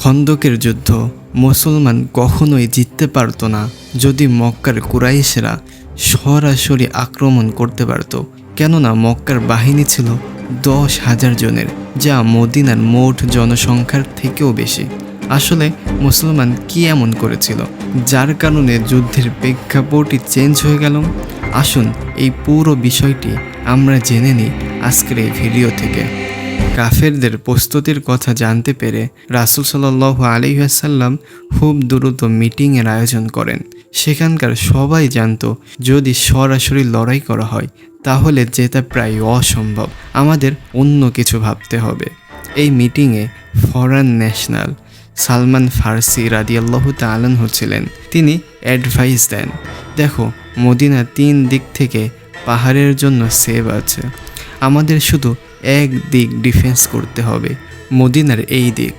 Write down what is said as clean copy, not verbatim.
খন্দকের যুদ্ধ মুসলমান কখনোই জিততে পারত না যদি মক্কার কুরাইশরা সরাসরি আক্রমণ করতে পারত। কেননা মক্কার বাহিনী ছিল 10,000 জনের, যা মদিনার মোট জনসংখ্যার থেকেও বেশি। আসলে মুসলমান কি এমন করেছিল যার কারণে যুদ্ধের প্রেক্ষাপটই চেঞ্জ হয়ে গেল? আসুন এই পুরো বিষয়টি আমরা জেনে নিই আজকের এই ভিডিও থেকে। কাফেরদের প্রস্তুতির কথা জানতে পেরে রাসূল সাল্লাল্লাহু আলাইহি ওয়াসাল্লাম খুব দ্রুত মিটিংয়ের আয়োজন করেন। সেখানকার সবাই জানতো যদি সরাসরি লড়াই করা হয় তাহলে জেতা প্রায় অসম্ভব, আমাদের অন্য কিছু ভাবতে হবে। এই মিটিংয়ে ফরেন ন্যাশনাল সালমান ফার্সি রাদিয়াল্লাহু তাআলা আনহু ছিলেন। তিনি অ্যাডভাইস দেন, দেখো মদিনা 3 দিক থেকে পাহাড়ের জন্য সেভ আছে, আমাদের শুধু এক দিক ডিফেন্স করতে হবে, মদিনার এই দিক।